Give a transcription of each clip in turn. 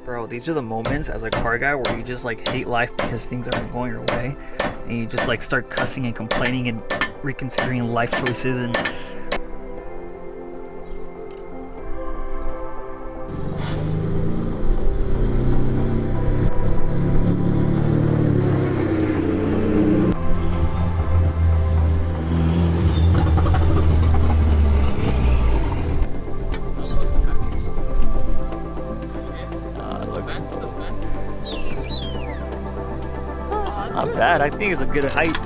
Bro, these are the moments as a car guy where you just like hate life because things aren't going your way, and you just like start cussing and complaining and reconsidering life choices. And not bad. I think it's a good height.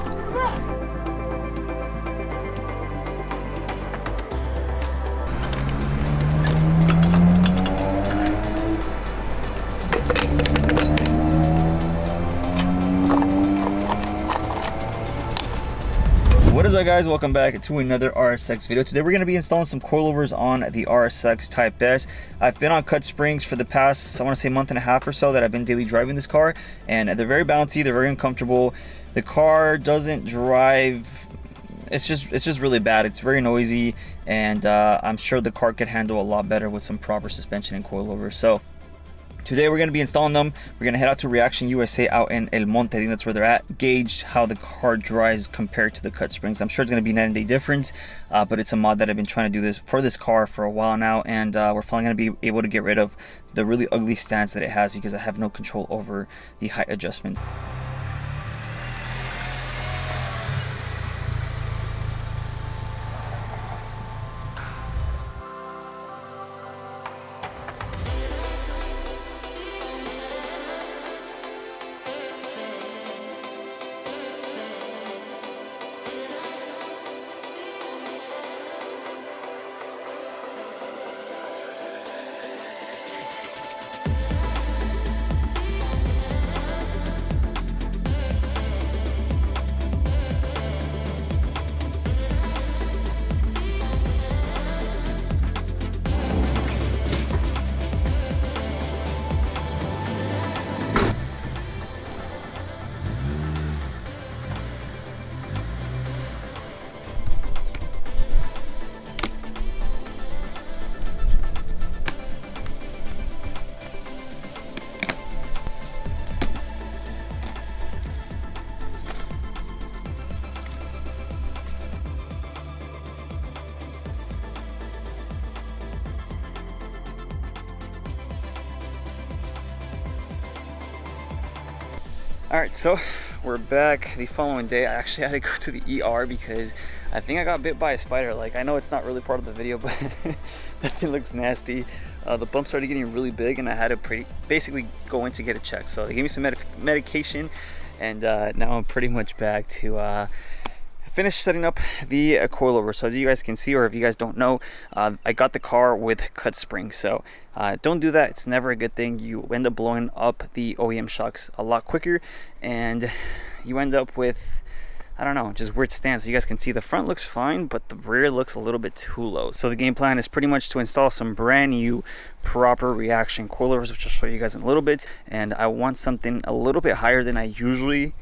What is up, guys? Welcome back to another RSX video. Today we're going to be installing some coilovers on the RSX Type S. I've been on cut springs for the past, I want to say, month and a half or so that I've been daily driving this car, and they're very bouncy, they're very uncomfortable. The car doesn't drive, it's just really bad. It's very noisy, and I'm sure the car could handle a lot better with some proper suspension and coilovers. So today we're going to be installing them. We're going to head out to Riaction USA out in El Monte. I think that's where they're at. Gauge how the car drives compared to the cut springs. I'm sure it's going to be night and day difference, but it's a mod that I've been trying to do this for this car for a while now, and we're finally going to be able to get rid of the really ugly stance that it has because I have no control over the height adjustment. Alright, so we're back the following day. I actually had to go to the ER because I think I got bit by a spider. Like, I know it's not really part of the video, but that thing looks nasty. The bump started getting really big, and I had to basically go in to get it checked. So they gave me some medication, and now I'm pretty much back to finish setting up the coilover. So as you guys can see, or if you guys don't know, I got the car with cut springs. So don't do that. It's never a good thing. You end up blowing up the OEM shocks a lot quicker, and you end up with, I don't know, just weird stance. You guys can see the front looks fine, but the rear looks a little bit too low. So the game plan is pretty much to install some brand new proper Riaction coilovers, which I'll show you guys in a little bit. And I want something a little bit higher than I usually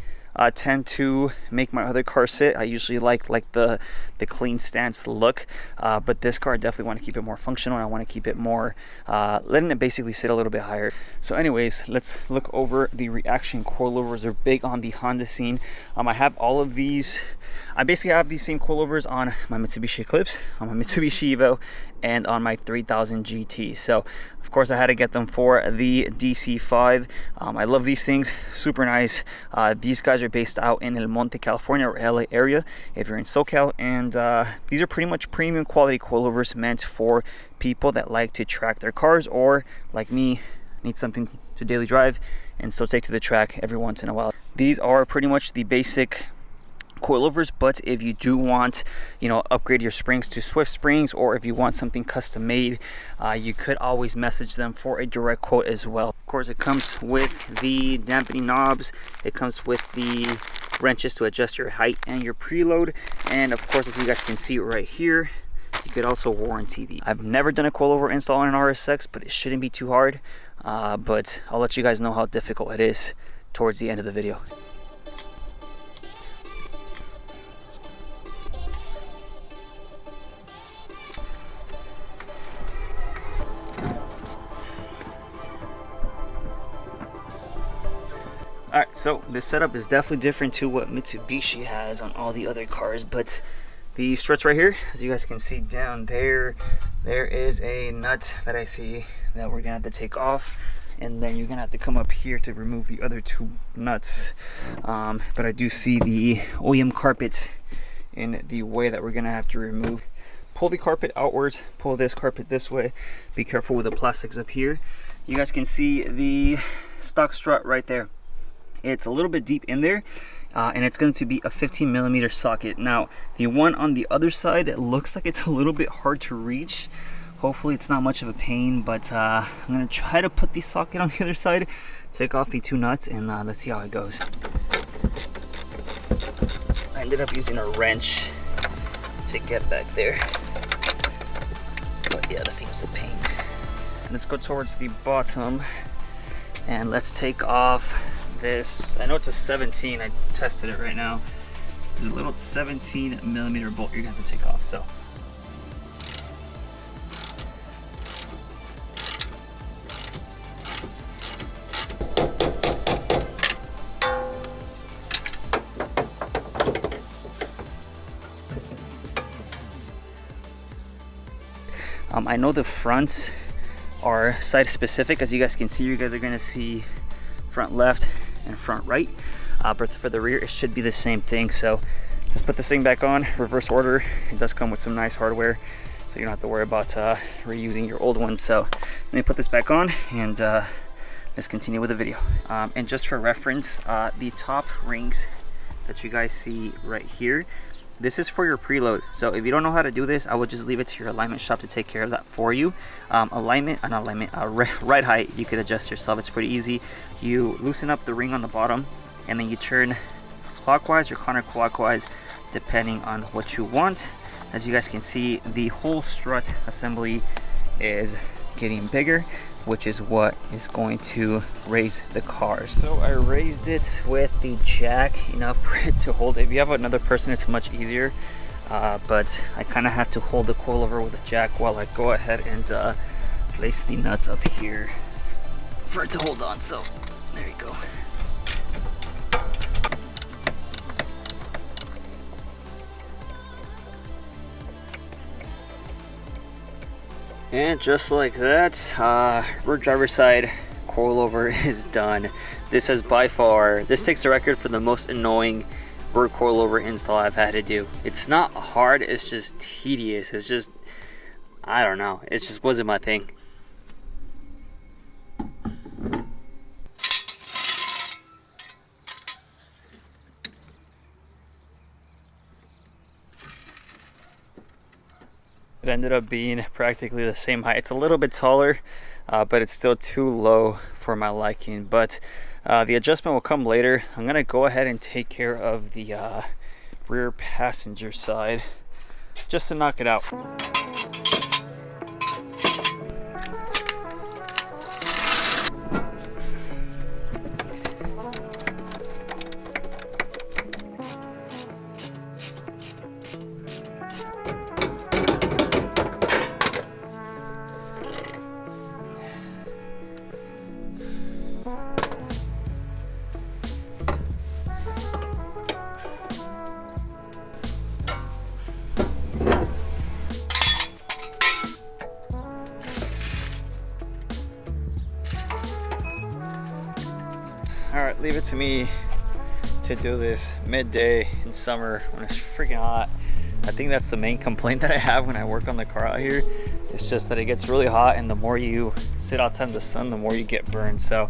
tend to make my other car sit. I usually like the clean stance look, but this car I definitely want to keep it more functional, and I want to keep it more letting it basically sit a little bit higher. So anyways, let's look over the Riaction coilovers. They're big on the Honda scene. I have all of these. I basically have these same coilovers on my Mitsubishi Eclipse, on my Mitsubishi Evo, and on my 3000 GT. So of course I had to get them for the DC5. I love these things, super nice. These guys are based out in El Monte, California, or LA area if you're in SoCal, and these are pretty much premium quality coilovers meant for people that like to track their cars, or like me, need something to daily drive and still take to the track every once in a while. These are pretty much the basic coilovers, but if you do want, upgrade your springs to Swift springs, or if you want something custom made, you could always message them for a direct quote as well. Of course, it comes with the dampening knobs, it comes with the wrenches to adjust your height and your preload, and of course, as you guys can see right here, you could also warranty these. I've never done a coilover install on an RSX, but it shouldn't be too hard, but I'll let you guys know how difficult it is towards the end of the video. Alright, so this setup is definitely different to what Mitsubishi has on all the other cars, but the struts right here, as you guys can see down there, there is a nut that I see that we're gonna have to take off, and then you're gonna have to come up here to remove the other two nuts. But I do see the OEM carpet in the way that we're gonna have to remove. Pull the carpet outwards, pull this carpet this way. Be careful with the plastics up here. You guys can see the stock strut right there. It's a little bit deep in there, and it's going to be a 15mm socket. Now, the one on the other side, it looks like it's a little bit hard to reach. Hopefully it's not much of a pain, but I'm going to try to put the socket on the other side, take off the two nuts, and let's see how it goes. I ended up using a wrench to get back there, but yeah, this seems a pain. Let's go towards the bottom, and let's take off this. I know it's a 17, I tested it right now. There's a little 17mm bolt you're gonna have to take off. So I know the fronts are side specific. As you guys can see, you guys are gonna see front left and front right, but for the rear it should be the same thing. So let's put this thing back on reverse order. It does come with some nice hardware, so you don't have to worry about reusing your old one. So let me put this back on, and let's continue with the video. And just for reference, the top rings that you guys see right here, this is for your preload. So if you don't know how to do this, I would just leave it to your alignment shop to take care of that for you. Ride height, you could adjust yourself. It's pretty easy. You loosen up the ring on the bottom, and then you turn clockwise or counterclockwise depending on what you want. As you guys can see, the whole strut assembly is getting bigger, which is what is going to raise the car. So I raised it with the jack enough for it to hold. If you have another person, it's much easier, but I kind of have to hold the coilover with the jack while I go ahead and place the nuts up here for it to hold on. So there you go. And just like that, rear driver's side coilover is done. This takes the record for the most annoying rear coilover install I've had to do. It's not hard, it's just tedious. It's just, I don't know, it just wasn't my thing. It ended up being practically the same height. It's a little bit taller, but it's still too low for my liking. But the adjustment will come later. I'm gonna go ahead and take care of the rear passenger side just to knock it out. Alright, leave it to me to do this midday in summer when it's freaking hot. I think that's the main complaint that I have when I work on the car out here. It's just that it gets really hot, and the more you sit outside in the sun, the more you get burned. So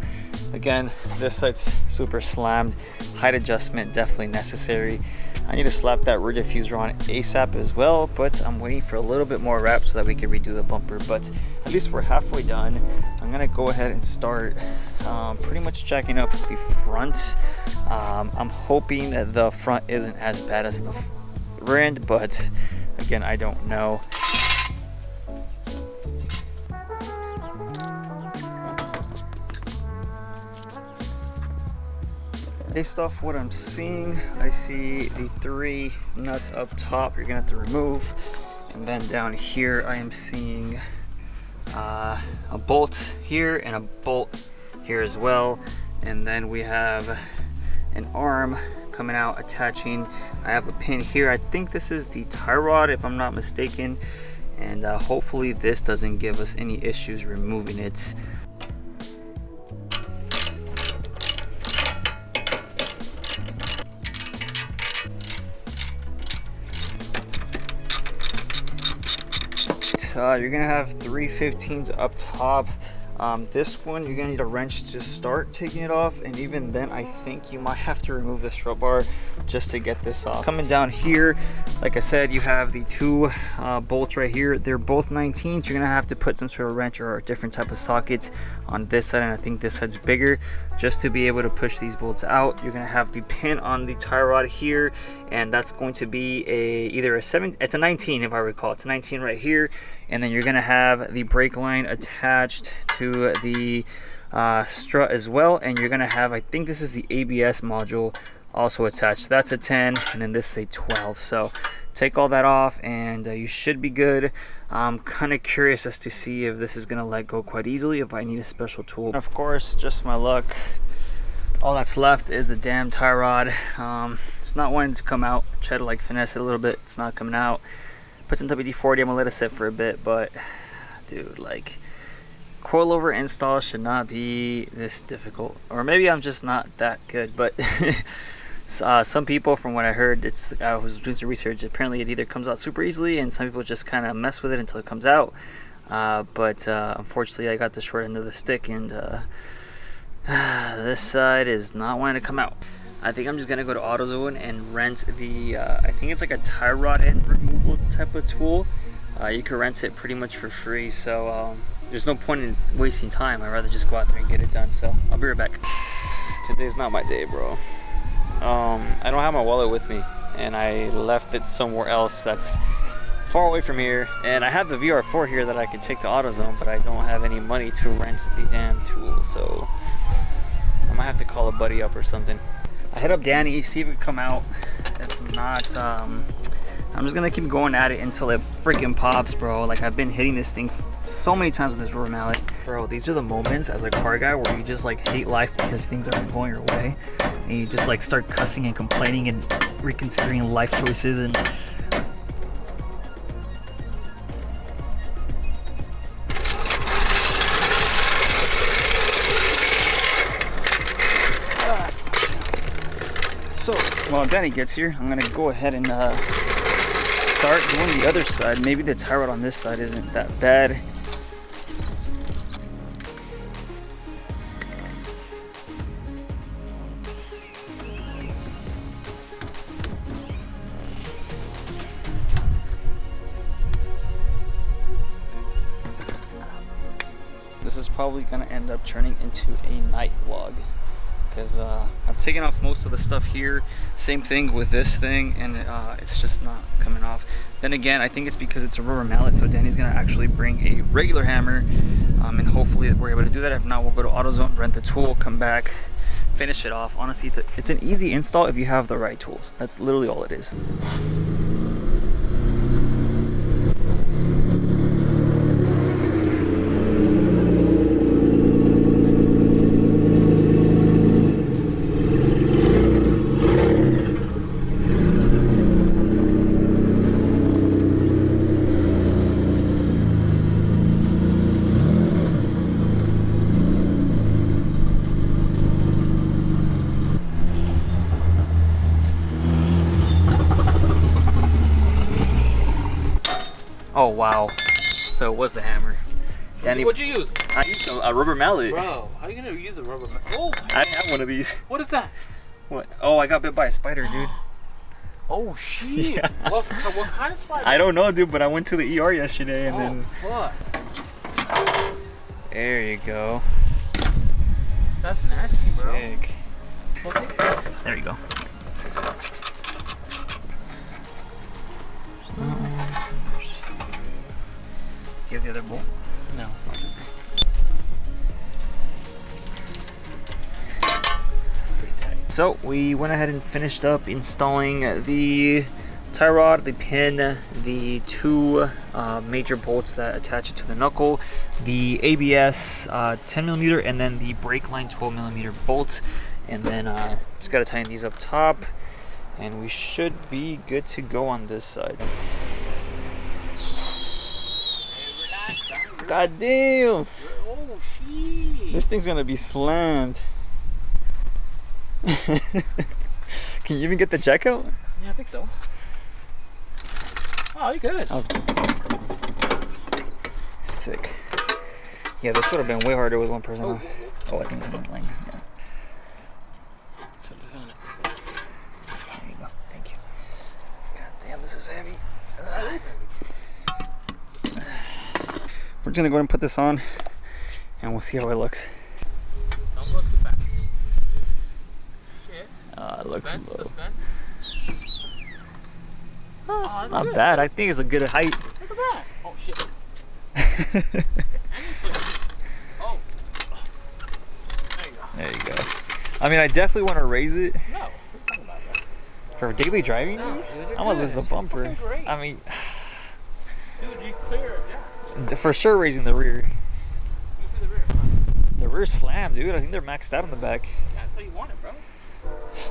again, this side's super slammed. Height adjustment definitely necessary. I need to slap that rear diffuser on ASAP as well, but I'm waiting for a little bit more wrap so that we can redo the bumper. But at least we're halfway done. I'm gonna go ahead and start pretty much jacking up the front. I'm hoping that the front isn't as bad as the rear end, but again, I don't know. Based off what I'm seeing, I see the 3 nuts up top you're gonna have to remove, and then down here I am seeing a bolt here and a bolt here as well, and then we have an arm coming out, attaching. I have a pin here. I think this is the tie rod if I'm not mistaken, and hopefully this doesn't give us any issues removing it. You're gonna have 3/15s up top. This one you're gonna need a wrench to start taking it off, and even then I think you might have to remove the strut bar just to get this off. Coming down here, like I said, you have the two bolts right here. They're both 19s. You're gonna have to put some sort of wrench or a different type of sockets on this side, and I think this side's bigger, just to be able to push these bolts out. You're gonna have the pin on the tie rod here, and that's going to be either a 7, it's a 19 if I recall. It's a 19 right here, and then you're gonna have the brake line attached to the strut as well, and you're gonna have, I think this is the ABS module also attached. That's a 10, and then this is a 12. So take all that off and you should be good. I'm kind of curious as to see if this is gonna let go quite easily, if I need a special tool. And of course, just my luck, all that's left is the damn tie rod. It's not wanting to come out. Try to like finesse it a little bit, it's not coming out. Put some WD-40, I'm gonna let it sit for a bit, but dude, like, coilover install should not be this difficult, or maybe I'm just not that good, but some people, from what I heard, I was doing some research, apparently it either comes out super easily and some people just kind of mess with it until it comes out, but unfortunately I got the short end of the stick, and this side is not wanting to come out. I think I'm just gonna go to AutoZone and rent the I think it's like a tie rod end removal type of tool. You can rent it pretty much for free, so there's no point in wasting time. I'd rather just go out there and get it done. So I'll be right back. Today's not my day, bro. I don't have my wallet with me, and I left it somewhere else that's far away from here. And I have the VR4 here that I could take to AutoZone, but I don't have any money to rent the damn tool. So I might have to call a buddy up or something. I hit up Danny, see if it come out. If not, I'm just gonna keep going at it until it freaking pops, bro. Like, I've been hitting this thing so many times with this rubber mallet. Bro, these are the moments as a car guy where you just like hate life because things aren't going your way, and you just like start cussing and complaining and reconsidering life choices. And so while Danny gets here, I'm gonna go ahead and start doing the other side. Maybe the tie rod on this side isn't that bad. This is probably gonna end up turning into a night vlog, because I've taken off most of the stuff here. Same thing with this thing, and it's just not coming off. Then again, I think it's because it's a rubber mallet, so Danny's gonna actually bring a regular hammer, and hopefully we're able to do that. If not, we'll go to AutoZone, rent the tool, come back, finish it off. Honestly, it's an easy install if you have the right tools. That's literally all it is. Oh wow, so it was the hammer. Danny, what'd you use? I used a rubber mallet. Bro, how are you gonna use a rubber mallet? Oh, I didn't have one of these. What is that? What? Oh, I got bit by a spider, dude. Oh shit. Yeah. What kind of spider? I don't know, dude, but I went to the ER yesterday and then... fuck. There you go. That's nasty, bro. Sick. Okay. There you go. Do you have the other bolt? No. So we went ahead and finished up installing the tie rod, the pin, the two major bolts that attach it to the knuckle, the ABS 10mm, and then the brake line 12mm bolts. And then just gotta tighten these up top, and we should be good to go on this side. God damn! Oh, shit. This thing's gonna be slammed. Can you even get the jack out? Yeah, I think so. Oh, you're good. Oh. Sick. Yeah, this would have been way harder with one person. Oh, I think it's on the line. Yeah. So There you go. Thank you. God damn, this is heavy. We're just gonna go ahead and put this on, and we'll see how it looks. Don't go too fast. Shit. It looks low. Suspense. Oh, it's that's not good. bad. I think it's a good height. Look at that. Oh, shit. Oh. There you go. There you go. I mean, I definitely want to raise it No. What are you talking about, bro? for daily driving. No, dude, you're I'm gonna lose the good. bumper. You're fucking great. I mean, Dude, you clear it. Yeah. for sure raising the rear. You see the rear. The rear's slammed, dude. I think they're maxed out on the back. Yeah, that's how you want it, bro.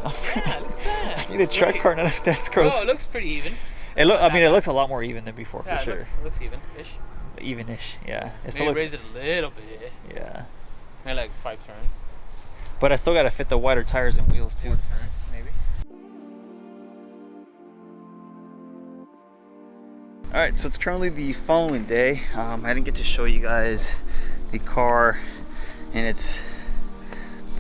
I Yeah, look at that. need a track car, not a stance car. Oh, it looks pretty even. I mean, it looks a lot more even than before, for Yeah, sure. it looks even-ish. Evenish, yeah. It still Maybe looks, raise it a little bit. yeah. Maybe like 5 turns. But I still gotta fit the wider tires and wheels too. 4 turns, maybe. All right, so it's currently the following day. I didn't get to show you guys the car in its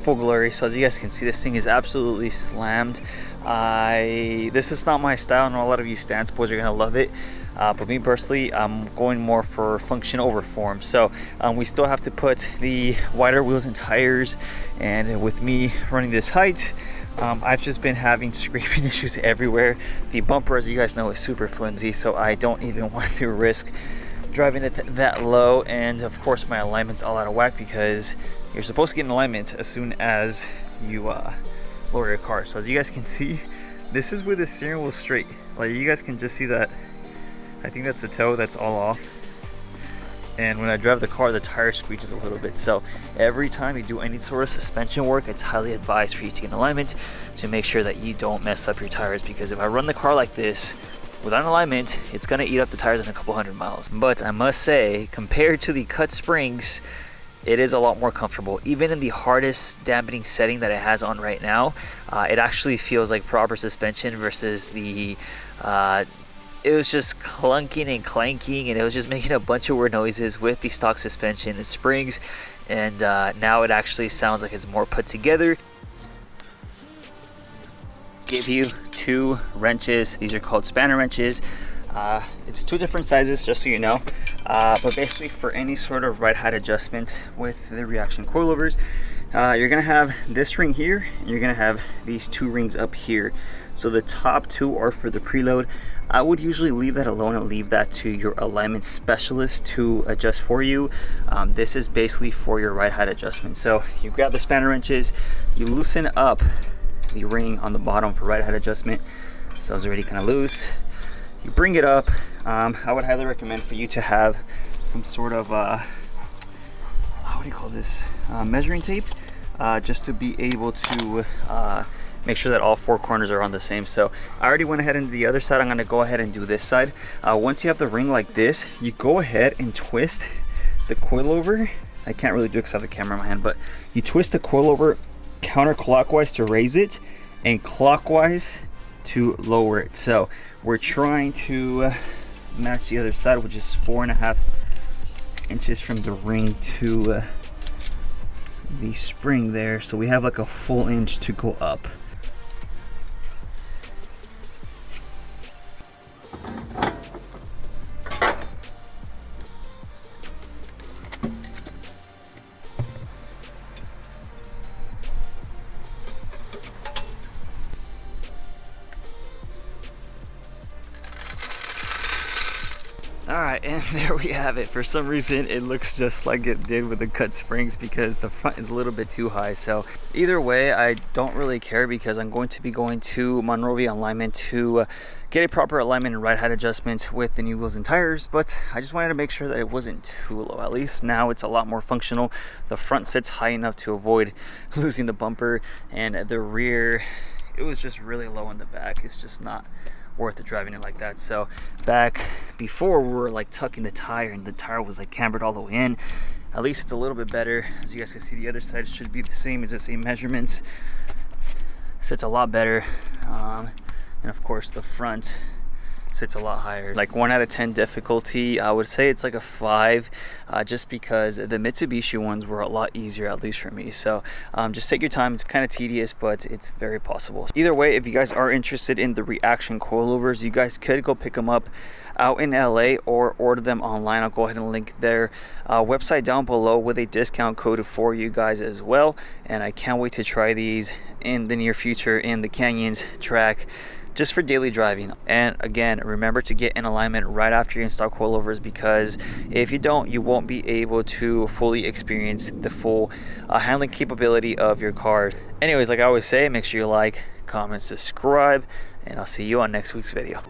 full glory. So as you guys can see, this thing is absolutely slammed. This is not my style. I know a lot of you stance boys are gonna love it. But me personally, I'm going more for function over form. So we still have to put the wider wheels and tires. And with me running this height, I've just been having scraping issues everywhere. The bumper, as you guys know, is super flimsy, so I don't even want to risk driving it that low. And of course, my alignment's all out of whack because you're supposed to get in alignment as soon as you lower your car. So as you guys can see, this is where the steering wheel is straight. Like, you guys can just see that. I think that's the toe that's all off. And when I drive the car, the tire squeeges a little bit. So every time you do any sort of suspension work, it's highly advised for you to get in alignment to make sure that you don't mess up your tires. Because if I run the car like this without alignment, it's gonna eat up the tires in a couple hundred miles. But I must say, compared to the cut springs, it is a lot more comfortable. Even in the hardest dampening setting that it has on right now, it actually feels like proper suspension versus the it was just clunking and clanking, and it was just making a bunch of weird noises with the stock suspension and springs. And now it actually sounds like it's more put together. Give you 2 wrenches. These are called spanner wrenches. It's 2 different sizes, just so you know. But basically, for any sort of ride height adjustment with the Riaction coilovers, you're gonna have this ring here, and you're gonna have these 2 rings up here. So the top 2 are for the preload. I would usually leave that alone and leave that to your alignment specialist to adjust for you. This is basically for your ride height adjustment. So you grab the spanner wrenches, you loosen up the ring on the bottom for ride height adjustment. So it's already kind of loose. You bring it up. I would highly recommend for you to have some sort of what do you call this, measuring tape, just to be able to make sure that all 4 corners are on the same. So I already went ahead and did the other side. I'm going to go ahead and do this side. Once you have the ring like this, you go ahead and twist the coilover. I can't really do it because I have the camera in my hand, but you twist the coilover counterclockwise to raise it and clockwise to lower it. So we're trying to match the other side, which is 4.5 inches from the ring to the spring there. So we have like a full inch to go up. Alright, and there we have it. For some reason it looks just like it did with the cut springs because the front is a little bit too high. So either way, I don't really care because I'm going to be going to Monrovia alignment to get a proper alignment and ride height adjustments with the new wheels and tires. But I just wanted to make sure that it wasn't too low. At least now it's a lot more functional. The front sits high enough to avoid losing the bumper, and the rear, it was just really low in the back. It's just not worth it driving it like that. So back before, we were like tucking the tire and the tire was like cambered all the way in. At least it's a little bit better. As you guys can see, the other side should be the same, it's the same measurements, so it's a lot better. And of course the front sits a lot higher. Like 1 out of 10 difficulty, I would say it's like a 5, just because the Mitsubishi ones were a lot easier, at least for me. So just take your time. It's kind of tedious, but it's very possible. Either way, if you guys are interested in the Riaction coilovers, you guys could go pick them up out in LA or order them online. I'll go ahead and link their website down below with a discount code for you guys as well. And I can't wait to try these in the near future in the Canyons track, just for daily driving. And again, remember to get in alignment right after you install coilovers, because if you don't, you won't be able to fully experience the full handling capability of your car. Anyways, like I always say, make sure you like, comment, subscribe, and I'll see you on next week's video.